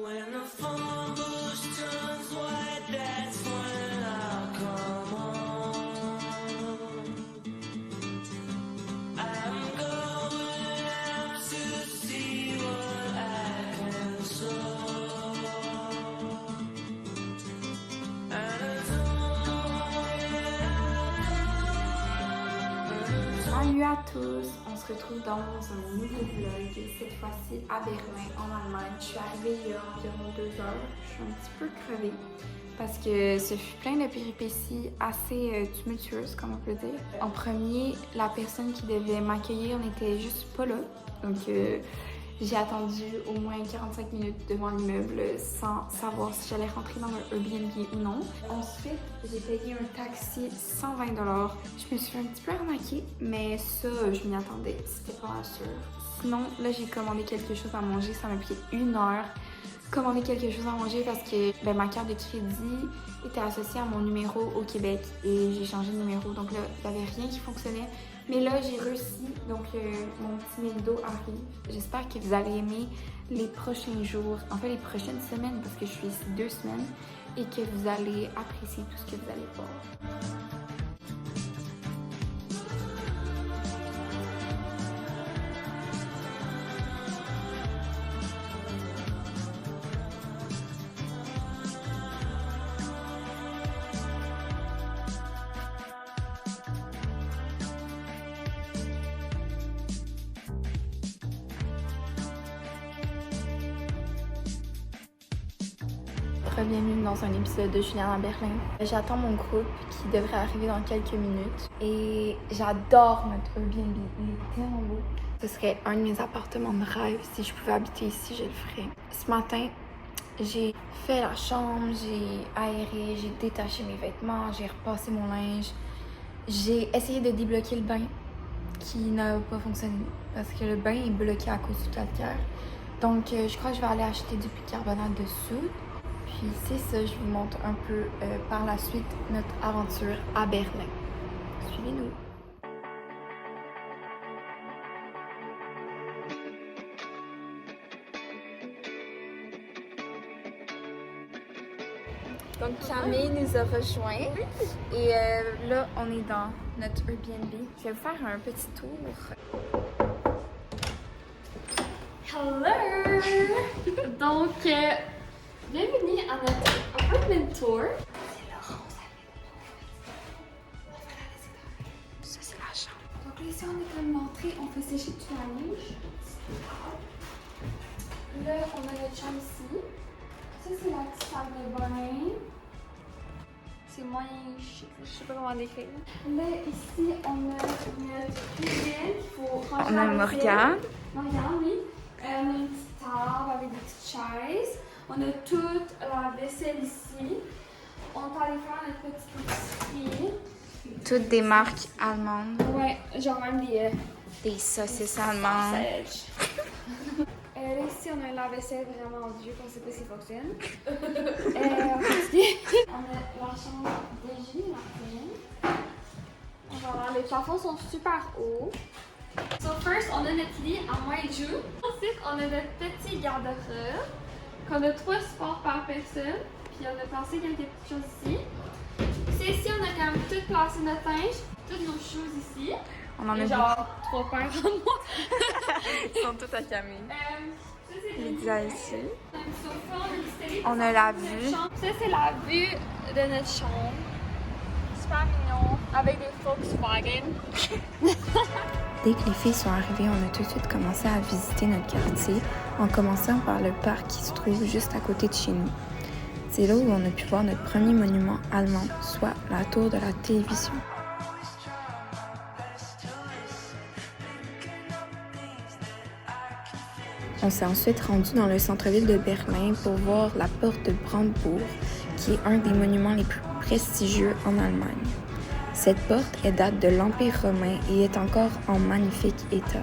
When the phone booth turns white, that's when I'll come home. I'm going out to see what I can sow. And I Salut à tous, on se retrouve dans un nouveau vlog, cette fois-ci à Berlin, en Allemagne. Je suis arrivée il y a environ 2 heures, je suis un petit peu crevée parce que ce fut plein de péripéties assez tumultueuses, comme on peut dire. En premier, la personne qui devait m'accueillir n'était juste pas là, donc j'ai attendu au moins 45 minutes devant l'immeuble sans savoir si j'allais rentrer dans un Airbnb ou non. Ensuite, j'ai payé un taxi 120 $. Je me suis un petit peu arnaquée, mais ça, je m'y attendais, c'était pas sûr. Sinon, là, j'ai commandé quelque chose à manger, ça m'a pris 1 heure. Commander quelque chose à manger parce que ma carte de crédit était associée à mon numéro au Québec et j'ai changé de numéro, donc là, il n'y avait rien qui fonctionnait. Mais là, j'ai réussi, donc mon petit McDo arrive. J'espère que vous allez aimer les prochains jours, en fait les prochaines semaines, parce que je suis ici 2 semaines, et que vous allez apprécier tout ce que vous allez voir. Bienvenue dans un épisode de Julien à Berlin. J'attends mon groupe qui devrait arriver dans quelques minutes et j'adore notre Airbnb, il est tellement beau. Ce serait un de mes appartements de rêve. Si je pouvais habiter ici, je le ferais. Ce matin, j'ai fait la chambre, j'ai aéré, j'ai détaché mes vêtements, j'ai repassé mon linge. J'ai essayé de débloquer le bain qui n'a pas fonctionné parce que le bain est bloqué à cause du calcaire. Donc, je crois que je vais aller acheter du bicarbonate de soude. Puis c'est ça, je vous montre un peu par la suite notre aventure à Berlin. Suivez-nous. Donc Camille nous a rejoints et là on est dans notre Airbnb. Je vais vous faire un petit tour. Hello! Donc, bienvenue à notre apartment tour. C'est Laurence avec ça c'est la chambre. Donc là ici on est comme l'entrée, on fait sécher tout la linge. Là on a notre chambre ici. Ça c'est la petite salle de bain. C'est moyen chic, je sais pas comment décrire. Là ici on a notre cuisine qu'il faut ranger. On a Morgane. Morgane, oui. On a une petite table avec des petites chaises. On a toute la vaisselle ici. On est allé faire notre petite épicerie. Toutes des marques allemandes. Ouais, genre même des saucisses allemandes. Là ici, on a la vaisselle vraiment vieux qu'on sait pas si fonctionne. On a la chambre de Julie Martin. Voilà, les plafonds sont super hauts. So first, on a notre lit à moi et Jou. Ensuite, on a notre petit garde-robe. On a 3 supports par personne. Puis on a placé quelques petites choses ici. Puis ici, on a quand même tout placé notre linge, toutes nos choses ici. On en a genre 3 paires en moi. Ils sont tous à Camille. Ça, c'est Lydia ici. On a un sofa, on a une petite télé. On a la vue. Ça, c'est la vue de notre chambre. Super mignon, avec des Volkswagen. Dès que les filles sont arrivées, on a tout de suite commencé à visiter notre quartier en commençant par le parc qui se trouve juste à côté de chez nous. C'est là où on a pu voir notre premier monument allemand, soit la tour de la télévision. On s'est ensuite rendu dans le centre-ville de Berlin pour voir la porte de Brandebourg, qui est un des monuments les plus prestigieux en Allemagne. Cette porte est date de l'Empire romain et est encore en magnifique état.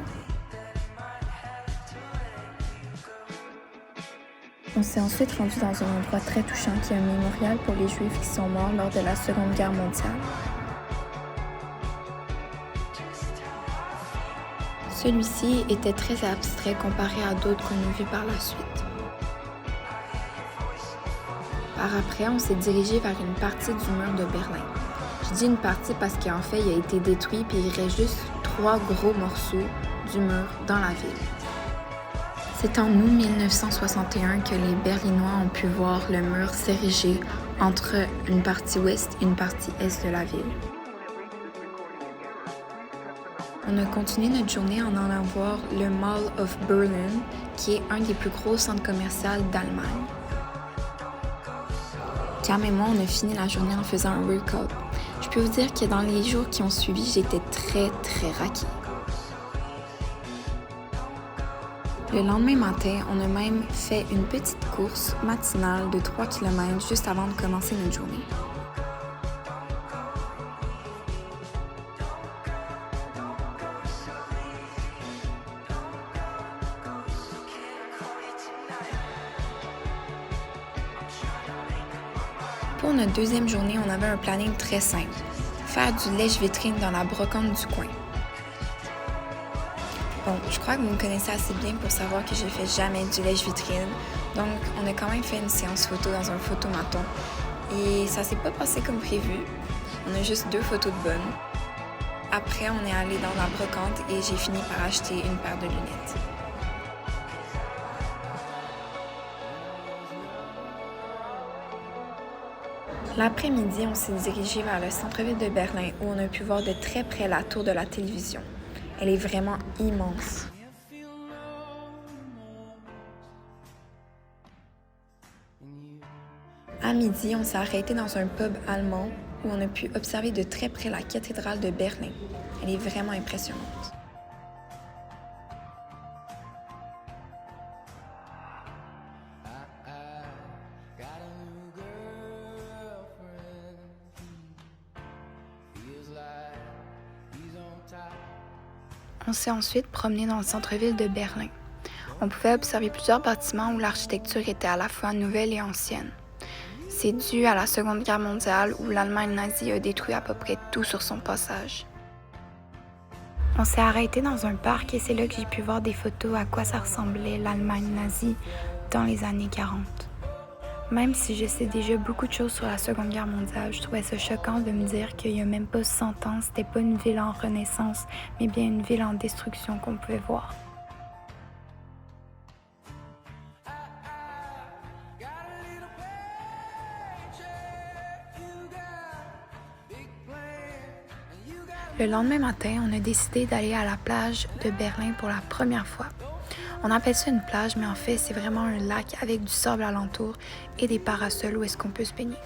On s'est ensuite rendu dans un endroit très touchant qui est un mémorial pour les Juifs qui sont morts lors de la Seconde Guerre mondiale. Celui-ci était très abstrait comparé à d'autres qu'on a vus par la suite. Par après, on s'est dirigé vers une partie du mur de Berlin. Je dis une partie parce qu'en fait, il a été détruit puis il reste juste 3 gros morceaux du mur dans la ville. C'est en août 1961 que les Berlinois ont pu voir le mur s'ériger entre une partie ouest et une partie est de la ville. On a continué notre journée en allant voir le Mall of Berlin, qui est un des plus gros centres commerciaux d'Allemagne. Cam et moi, on a fini la journée en faisant un workout. Je peux vous dire que dans les jours qui ont suivi, j'étais très raquée. Le lendemain matin, on a même fait une petite course matinale de 3 km juste avant de commencer notre journée. Pour notre deuxième journée, on avait un planning très simple. Faire du lèche-vitrine dans la brocante du coin. Bon, je crois que vous me connaissez assez bien pour savoir que je ne fais jamais du lèche-vitrine. Donc, on a quand même fait une séance photo dans un photomaton. Et ça s'est pas passé comme prévu. On a juste 2 photos de bonnes. Après, on est allé dans la brocante et j'ai fini par acheter une paire de lunettes. L'après-midi, on s'est dirigé vers le centre-ville de Berlin où on a pu voir de très près la tour de la télévision. Elle est vraiment immense. À midi, on s'est arrêté dans un pub allemand où on a pu observer de très près la cathédrale de Berlin. Elle est vraiment impressionnante. On s'est ensuite promené dans le centre-ville de Berlin. On pouvait observer plusieurs bâtiments où l'architecture était à la fois nouvelle et ancienne. C'est dû à la Seconde Guerre mondiale où l'Allemagne nazie a détruit à peu près tout sur son passage. On s'est arrêté dans un parc et c'est là que j'ai pu voir des photos à quoi ça ressemblait l'Allemagne nazie dans les années 40. Même si je sais déjà beaucoup de choses sur la Seconde Guerre mondiale, je trouvais ça choquant de me dire qu'il n'y a même pas 100 ans, c'était pas une ville en renaissance, mais bien une ville en destruction qu'on pouvait voir. Le lendemain matin, on a décidé d'aller à la plage de Berlin pour la première fois. On appelle ça une plage, mais en fait, c'est vraiment un lac avec du sable alentour et des parasols où est-ce qu'on peut se baigner.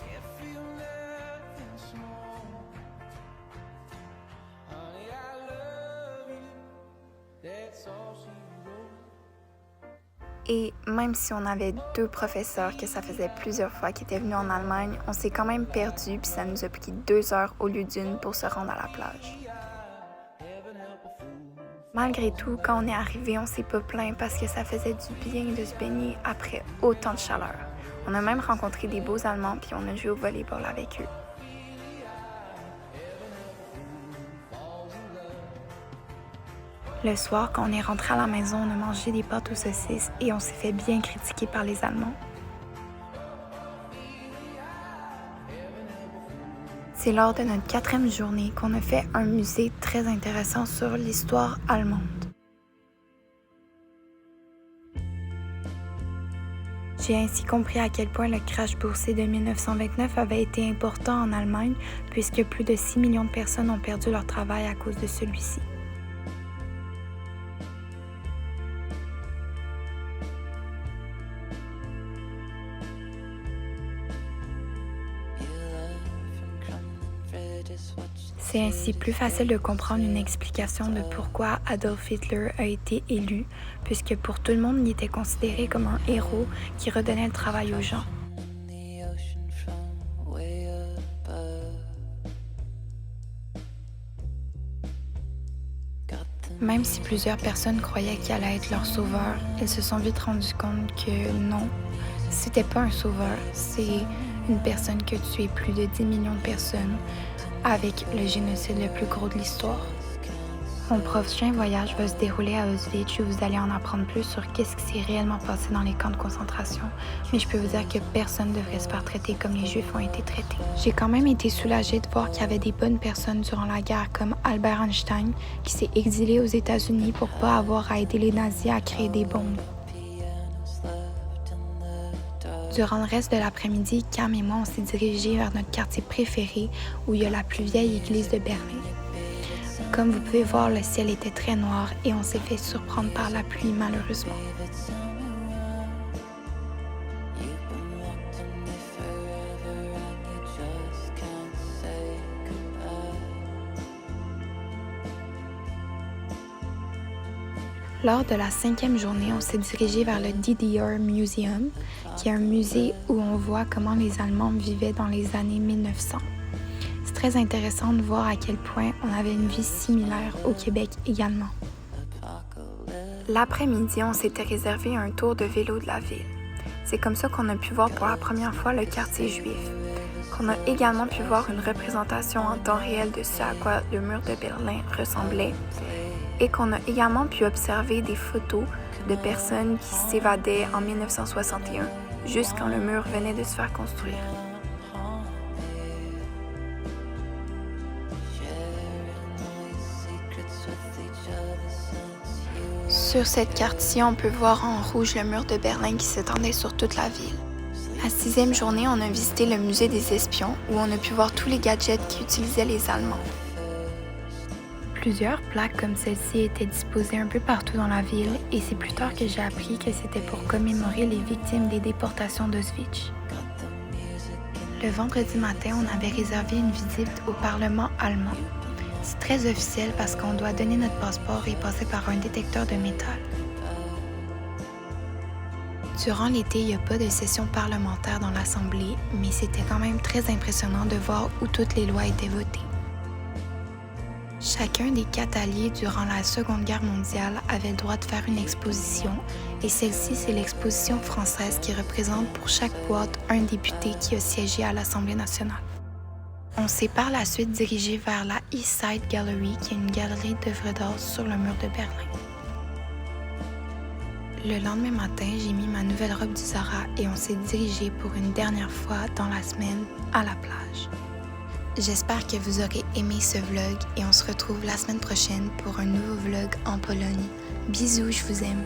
Et même si on avait 2 professeurs que ça faisait plusieurs fois qui étaient venus en Allemagne, on s'est quand même perdu puis ça nous a pris 2 heures au lieu d'1 pour se rendre à la plage. Malgré tout, quand on est arrivé, on s'est pas plaint parce que ça faisait du bien de se baigner après autant de chaleur. On a même rencontré des beaux Allemands puis on a joué au volleyball avec eux. Le soir, quand on est rentré à la maison, on a mangé des pâtes aux saucisses et on s'est fait bien critiquer par les Allemands. C'est lors de notre 4e journée qu'on a fait un musée très intéressant sur l'histoire allemande. J'ai ainsi compris à quel point le crash boursier de 1929 avait été important en Allemagne puisque plus de 6 millions de personnes ont perdu leur travail à cause de celui-ci. C'est ainsi plus facile de comprendre une explication de pourquoi Adolf Hitler a été élu, puisque pour tout le monde, il était considéré comme un héros qui redonnait le travail aux gens. Même si plusieurs personnes croyaient qu'il allait être leur sauveur, ils se sont vite rendus compte que non, c'était pas un sauveur, c'est une personne qui a tué plus de 10 millions de personnes avec le génocide le plus gros de l'histoire. Mon prochain voyage va se dérouler à Auschwitz où vous allez en apprendre plus sur qu'est-ce qui s'est réellement passé dans les camps de concentration. Mais je peux vous dire que personne ne devrait se faire traiter comme les Juifs ont été traités. J'ai quand même été soulagée de voir qu'il y avait des bonnes personnes durant la guerre comme Albert Einstein qui s'est exilé aux États-Unis pour pas avoir à aider les nazis à créer des bombes. Durant le reste de l'après-midi, Cam et moi, on s'est dirigés vers notre quartier préféré où il y a la plus vieille église de Berlin. Comme vous pouvez voir, le ciel était très noir et on s'est fait surprendre par la pluie malheureusement. Lors de la 5e journée, on s'est dirigé vers le DDR Museum, qui est un musée où on voit comment les Allemands vivaient dans les années 1900. C'est très intéressant de voir à quel point on avait une vie similaire au Québec également. L'après-midi, on s'était réservé un tour de vélo de la ville. C'est comme ça qu'on a pu voir pour la première fois le quartier juif, qu'on a également pu voir une représentation en temps réel de ce à quoi le mur de Berlin ressemblait, et qu'on a également pu observer des photos de personnes qui s'évadaient en 1961, juste quand le mur venait de se faire construire. Sur cette carte-ci, on peut voir en rouge le mur de Berlin qui s'étendait sur toute la ville. La 6e journée, on a visité le musée des espions où on a pu voir tous les gadgets qu'utilisaient les Allemands. Plusieurs plaques comme celle-ci étaient disposées un peu partout dans la ville et c'est plus tard que j'ai appris que c'était pour commémorer les victimes des déportations d'Auschwitz. Le vendredi matin, on avait réservé une visite au Parlement allemand. C'est très officiel parce qu'on doit donner notre passeport et passer par un détecteur de métal. Durant l'été, il n'y a pas de session parlementaire dans l'Assemblée, mais c'était quand même très impressionnant de voir où toutes les lois étaient votées. Chacun des 4 alliés durant la Seconde Guerre mondiale avait le droit de faire une exposition et celle-ci, c'est l'exposition française qui représente pour chaque boîte un député qui a siégé à l'Assemblée nationale. On s'est par la suite dirigé vers la East Side Gallery, qui est une galerie d'œuvres d'art sur le mur de Berlin. Le lendemain matin, j'ai mis ma nouvelle robe du Zara et on s'est dirigé pour une dernière fois dans la semaine à la plage. J'espère que vous aurez aimé ce vlog et on se retrouve la semaine prochaine pour un nouveau vlog en Pologne. Bisous, je vous aime.